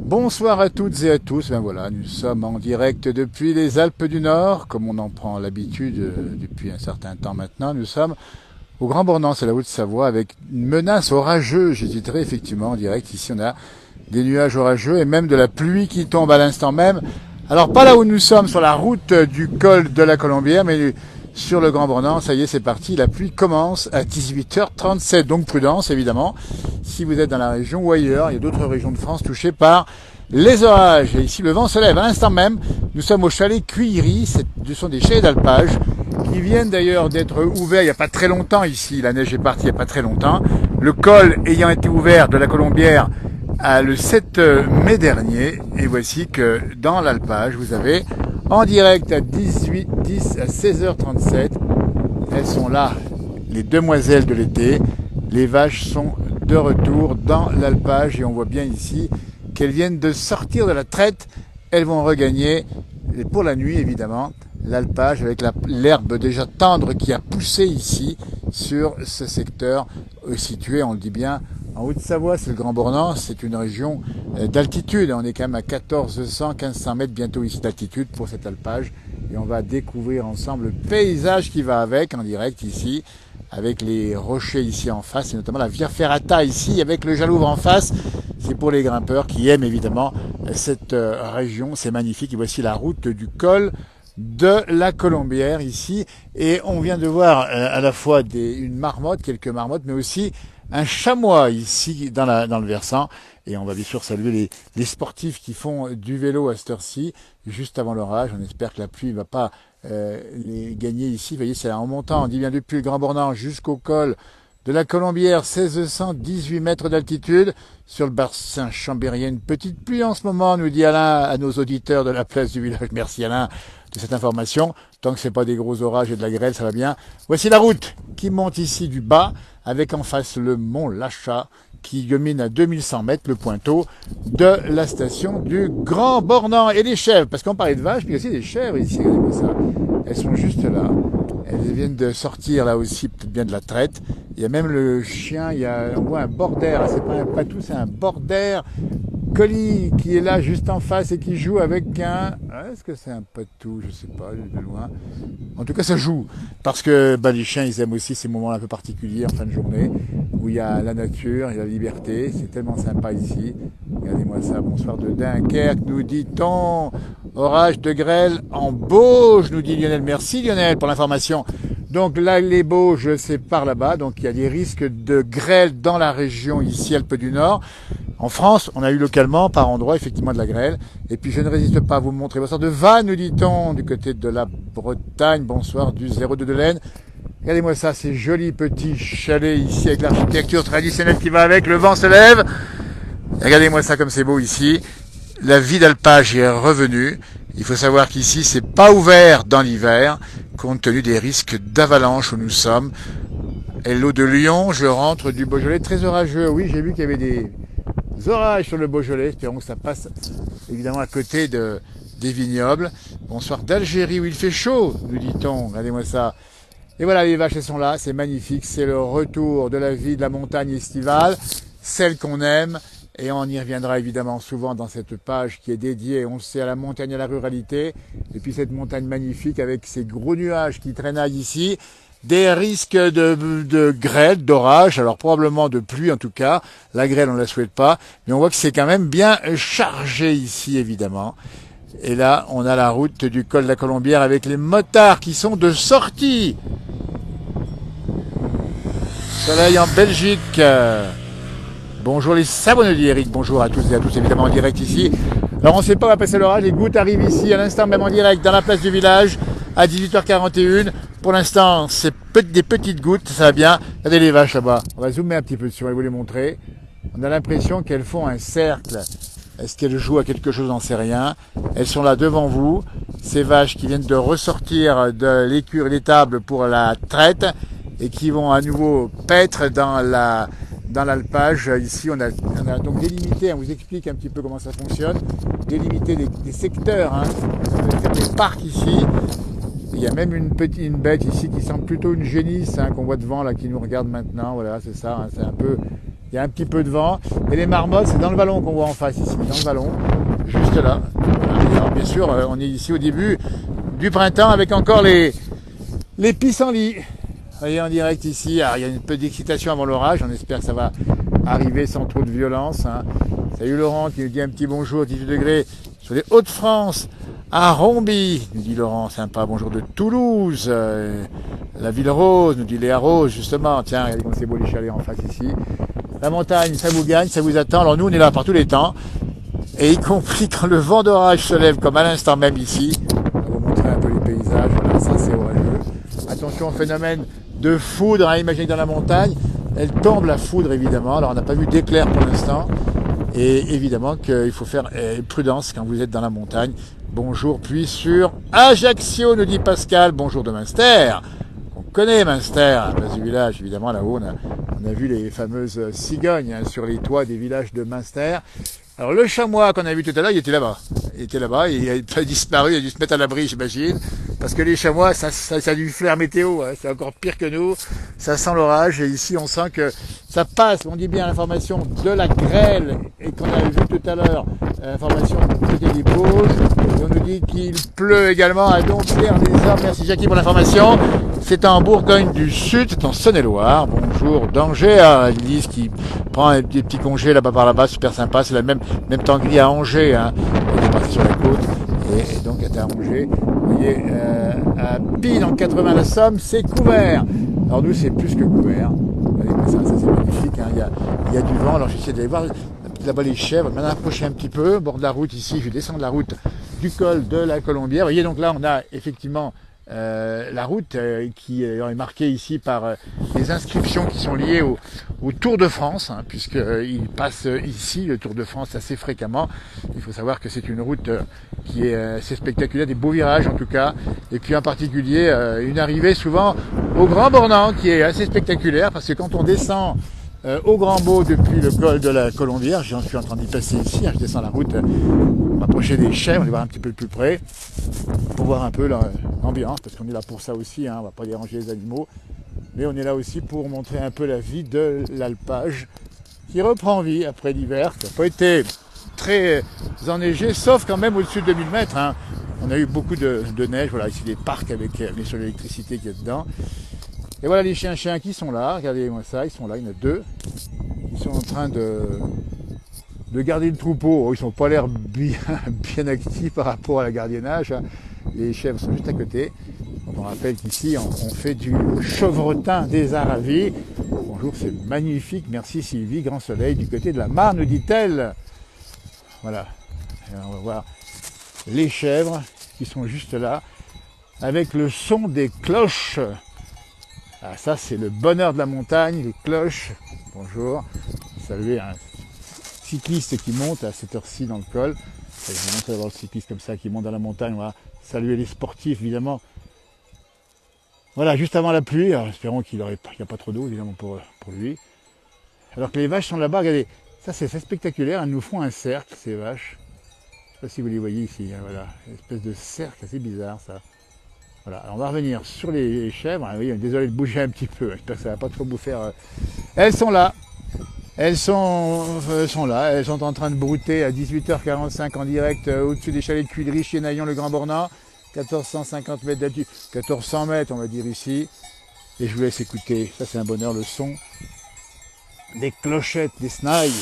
Bonsoir à toutes et à tous. Ben voilà, nous sommes en direct depuis les Alpes du Nord, comme on en prend l'habitude depuis un certain temps maintenant. Nous sommes au Grand Bornand, c'est la Haute-Savoie, avec une menace orageuse. J'hésiterai effectivement en direct. Ici, on a des nuages orageux et même de la pluie qui tombe à l'instant même. Alors pas là où nous sommes, sur la route du col de la Colombière, mais sur le Grand Bornand. Ça y est, c'est parti. La pluie commence à 18h37. Donc prudence, évidemment. Si vous êtes dans la région ou ailleurs, il y a d'autres régions de France touchées par les orages. Et ici, le vent se lève. À l'instant même, nous sommes au chalet Cuillery. Ce sont des chalets d'alpage qui viennent d'ailleurs d'être ouverts il n'y a pas très longtemps ici. La neige est partie il n'y a pas très longtemps. Le col ayant été ouvert de la Colombière le 7 mai dernier. Et voici que dans l'alpage, vous avez en direct à 10 à 16h37. Elles sont là, les demoiselles de l'été. Les vaches sont de retour dans l'alpage et on voit bien ici qu'elles viennent de sortir de la traite. Elles vont regagner, pour la nuit évidemment, l'alpage avec l'herbe déjà tendre qui a poussé ici sur ce secteur situé, on le dit bien, en Haute-Savoie. C'est le Grand Bornand, c'est une région d'altitude. On est quand même à 1400, 1500 mètres bientôt ici d'altitude pour cet alpage. Et on va découvrir ensemble le paysage qui va avec en direct ici, avec les rochers ici en face, et notamment la Via Ferrata ici, avec le Jalouvre en face. C'est pour les grimpeurs qui aiment évidemment cette région, c'est magnifique. Et voici la route du col de la Colombière ici. Et on vient de voir à la fois une marmotte, quelques marmottes, mais aussi un chamois ici dans le versant. Et on va bien sûr saluer les sportifs qui font du vélo à cette heure-ci, juste avant l'orage. On espère que la pluie ne va pas les gagner ici. Vous voyez, c'est en montant, on dit bien depuis le Grand Bornand jusqu'au col de la Colombière, 1618 mètres d'altitude. Sur le bassin chambérien, une petite pluie en ce moment, nous dit Alain à nos auditeurs de la place du village. Merci Alain de cette information. Tant que c'est pas des gros orages et de la grêle, ça va bien. Voici la route qui monte ici du bas, avec en face le mont Lachat, qui domine à 2100 mètres le pointeau de la station du Grand Bornand. Et les chèvres, parce qu'on parlait de vaches, puis il y a aussi des chèvres ici, regardez ça. Elles sont juste là. Elles viennent de sortir là aussi, peut-être bien de la traite. Il y a même le chien, on voit un border, c'est pas un patou, c'est un border collie qui est là juste en face et qui joue avec est-ce que c'est un patou? Je sais pas, de loin. En tout cas, ça joue. Parce que les chiens, ils aiment aussi ces moments un peu particuliers en fin de journée, où il y a la nature, il y a la liberté. C'est tellement sympa ici. Regardez-moi ça, bonsoir de Dunkerque, nous dit-on. Orage de grêle en Bauge, nous dit Lionel. Merci Lionel pour l'information. Donc là, les Bauges, c'est par là-bas. Donc il y a des risques de grêle dans la région ici, Alpes du Nord. En France, on a eu localement, par endroits, effectivement de la grêle. Et puis je ne résiste pas à vous montrer. Bonsoir de Vannes, nous dit-on, du côté de la Bretagne. Bonsoir du 02 de l'Aisne. Regardez-moi ça, ces jolis petits chalets ici avec l'architecture traditionnelle qui va avec. Le vent se lève. Regardez-moi ça comme c'est beau ici. La vie d'alpage est revenue. Il faut savoir qu'ici, c'est pas ouvert dans l'hiver, compte tenu des risques d'avalanche où nous sommes. Hello de Lyon, je rentre du Beaujolais, très orageux. Oui, j'ai vu qu'il y avait des orages sur le Beaujolais. Espérons que ça passe évidemment à côté des vignobles. Bonsoir d'Algérie où il fait chaud, nous dit-on. Regardez-moi ça. Et voilà, les vaches, elles sont là. C'est magnifique. C'est le retour de la vie de la montagne estivale, celle qu'on aime. Et on y reviendra évidemment souvent dans cette page qui est dédiée, on le sait, à la montagne et à la ruralité. Et puis cette montagne magnifique avec ces gros nuages qui traînaillent ici. Des risques de grêle, d'orage, alors probablement de pluie en tout cas. La grêle, on ne la souhaite pas. Mais on voit que c'est quand même bien chargé ici, évidemment. Et là, on a la route du col de la Colombière avec les motards qui sont de sortie. Soleil en Belgique. Bonjour les Savonneux, dit Eric. Bonjour à tous et à tous, évidemment en direct ici. Alors on ne sait pas où va passer l'orage. Les gouttes arrivent ici à l'instant même en direct dans la place du village à 18h41. Pour l'instant, c'est des petites gouttes, ça va bien. Regardez les vaches là-bas. On va zoomer un petit peu dessus, on va vous les montrer. On a l'impression qu'elles font un cercle. Est-ce qu'elles jouent à quelque chose? On n'en sait rien. Elles sont là devant vous. Ces vaches qui viennent de ressortir de l'écurie des tables pour la traite et qui vont à nouveau paître dans l'alpage. Ici, on a donc délimité, on vous explique un petit peu comment ça fonctionne, délimité des secteurs, des parcs ici. Il y a même une bête ici qui semble plutôt une génisse qu'on voit devant, là, qui nous regarde maintenant. Voilà, c'est ça, c'est un peu Il y a un petit peu de vent. Et les marmottes, c'est dans le vallon qu'on voit en face ici, dans le vallon, juste là. Alors, bien sûr, on est ici au début du printemps avec encore les pissenlits. Vous voyez en direct ici, alors, il y a un peu d'excitation avant l'orage, on espère que ça va arriver sans trop de violence. Hein. Salut Laurent qui nous dit un petit bonjour, 18 degrés sur les Hauts-de-France, à Romby, nous dit Laurent, sympa, bonjour de Toulouse, la ville rose, nous dit Léa Rose, justement, tiens, regardez comme c'est beau les chalets en face ici. La montagne, ça vous gagne, ça vous attend, alors nous on est là par tous les temps, et y compris quand le vent d'orage se lève, comme à l'instant même ici, on va vous montrer un peu les paysages, voilà, ça c'est orageux. Attention au phénomène de foudre, hein, imaginez dans la montagne, elle tombe la foudre évidemment, alors on n'a pas vu d'éclair pour l'instant, et évidemment qu'il faut faire prudence quand vous êtes dans la montagne. Bonjour, puis sur Ajaccio, nous dit Pascal, bonjour de Münster, on connaît Münster, à la place du village, évidemment là-haut on a vu les fameuses cigognes hein, sur les toits des villages de Münster. Alors le chamois qu'on a vu tout à l'heure, il était là-bas. Il a disparu, il a dû se mettre à l'abri, j'imagine. Parce que les chamois, ça a du flair météo, hein, c'est encore pire que nous. Ça sent l'orage et ici on sent que ça passe, on dit bien l'information de la grêle et qu'on a vu tout à l'heure, l'information du côté des Bauges. Et on nous dit qu'il pleut également à Dompierre-les-Hommes. Merci Jackie pour l'information. C'est en Bourgogne du Sud, c'est en Saône-et-Loire. Bonjour d'Angers, à Lise qui prend des petits congés là-bas, super sympa. C'est la même temps que à Angers, hein. Elle est partie sur la côte et donc elle est à Angers. Vous voyez, à Pine en 80 la Somme, c'est couvert. Alors nous, c'est plus que couvert. Allez, ça c'est magnifique. Hein. Il y a du vent. Alors j'essaie d'aller voir là-bas les chèvres. Maintenant approcher un petit peu, bord de la route ici. Je descends de la route du col de la Colombière. Vous voyez, donc là, on a effectivement la route qui est marquée ici par les inscriptions qui sont liées au Tour de France, hein, puisqu'il passe ici le Tour de France assez fréquemment. Il faut savoir que c'est une route qui est assez spectaculaire, des beaux virages en tout cas, et puis en particulier une arrivée souvent au Grand Bornand qui est assez spectaculaire, parce que quand on descend au Grand Beau depuis le col de la Colombière, j'en suis en train d'y passer ici, hein, je descends la route, m'approcher des chèvres, aller voir un petit peu plus près, pour voir un peu l'ambiance, parce qu'on est là pour ça aussi, hein, on va pas déranger les animaux, mais on est là aussi pour montrer un peu la vie de l'alpage, qui reprend vie après l'hiver, qui n'a pas été très enneigé, sauf quand même au-dessus de 2000 mètres, hein. On a eu beaucoup de neige, voilà, ici des parcs avec bien sûr l'électricité qui est dedans. Et voilà les chiens qui sont là, regardez-moi ça, ils sont là, il y en a deux. Ils sont en train de garder le troupeau. Ils n'ont pas l'air bien actifs par rapport à la gardiennage. Les chèvres sont juste à côté. Donc on rappelle qu'ici on fait du chevretin des Aravis. Bonjour, c'est magnifique, merci Sylvie, grand soleil du côté de la Marne, nous dit-elle. Voilà, et on va voir les chèvres qui sont juste là, avec le son des cloches. Ah, ça c'est le bonheur de la montagne, les cloches. Bonjour, saluez un cycliste qui monte à cette heure-ci dans le col. C'est vraiment d'avoir le cycliste comme ça qui monte dans la montagne. Voilà. Saluer les sportifs évidemment. Voilà, juste avant la pluie, alors espérons qu'il n'y a pas trop d'eau évidemment pour lui. Alors que les vaches sont là-bas, regardez, ça c'est spectaculaire, elles nous font un cercle ces vaches. Je ne sais pas si vous les voyez ici, hein, voilà, une espèce de cercle assez bizarre ça. Voilà, alors on va revenir sur les chèvres. Oui, désolé de bouger un petit peu, j'espère que ça ne va pas trop vous faire. Elles sont là. Elles sont là, elles sont en train de brouter à 18h45 en direct au-dessus des chalets de Cuillery, Chienaillon, le Grand Bornand. 1450 mètres d'altitude, 1400 mètres on va dire ici. Et je vous laisse écouter, ça c'est un bonheur, le son des clochettes, des snailles.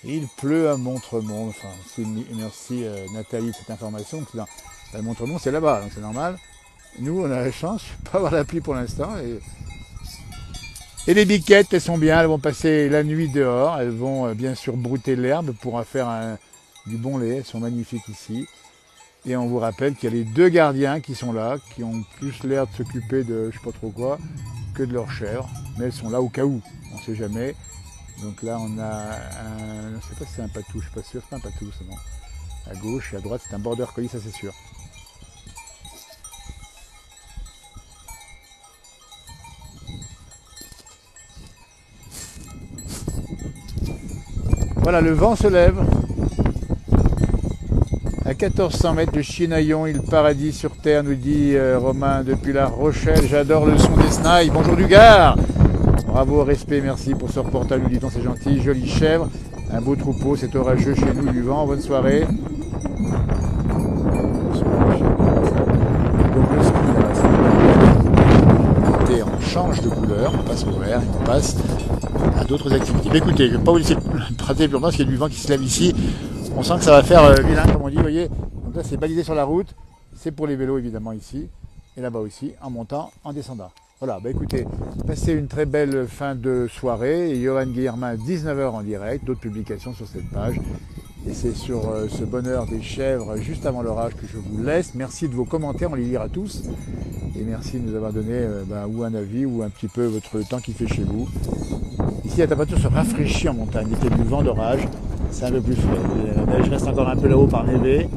Il pleut à Montremont, enfin, merci Nathalie de cette information. À Montremont, c'est là-bas, donc c'est normal. Nous, on a la chance de ne pas avoir la pluie pour l'instant. Et les biquettes, elles sont bien, elles vont passer la nuit dehors. Elles vont bien sûr brouter l'herbe pour en faire du bon lait. Elles sont magnifiques ici. Et on vous rappelle qu'il y a les deux gardiens qui sont là, qui ont plus l'air de s'occuper de je sais pas trop quoi que de leurs chèvres. Mais elles sont là au cas où, on ne sait jamais. Donc là, on a je ne sais pas si c'est un patou, je ne suis pas sûr, c'est pas un patou, c'est bon. À gauche et à droite, c'est un border collie, ça c'est sûr. Voilà, le vent se lève. À 1400 mètres de Chienaillon, île paradis sur terre, nous dit Romain depuis La Rochelle. J'adore le son des snails. Bonjour du Gard. Bravo, respect, merci pour ce reportage, nous dit-on, c'est gentil. Jolie chèvre, un beau troupeau, c'est orageux chez nous, du vent. Bonne soirée. Donc le ski, là, on change de couleur, on passe au vert, on passe à d'autres activités. Mais écoutez, je ne vais pas vous laisser prater plus longtemps parce qu'il y a du vent qui se lève ici. On sent que ça va faire vilain, comme on dit, vous voyez. Donc là, c'est balisé sur la route. C'est pour les vélos, évidemment, ici. Et là-bas aussi, en montant, en descendant. Voilà, bah écoutez, passez une très belle fin de soirée. Et Johan Guillermin, 19h en direct. D'autres publications sur cette page. Et c'est sur ce bonheur des chèvres, juste avant l'orage, que je vous laisse. Merci de vos commentaires, on les lira tous. Et merci de nous avoir donné ou un avis ou un petit peu votre temps qu'il fait chez vous. Ici, la température se rafraîchit en montagne. Il y a du vent d'orage. C'est un peu plus frais. La neige reste encore un peu là-haut par névé.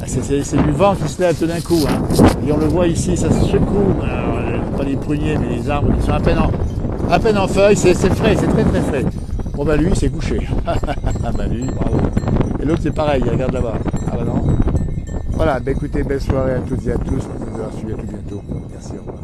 C'est du vent qui se lève tout d'un coup. Hein. Et on le voit ici, ça se secoue. Alors, pas les pruniers, mais les arbres qui sont à peine en feuilles. C'est frais, c'est très très frais. Bon bah lui, il s'est couché. Ah bah lui, bravo. Et l'autre c'est pareil, il regarde là-bas. Ah bah non. Voilà, bah écoutez, belle soirée à toutes et à tous. Merci de nous avoir suivis, à tout bientôt. Merci, au revoir.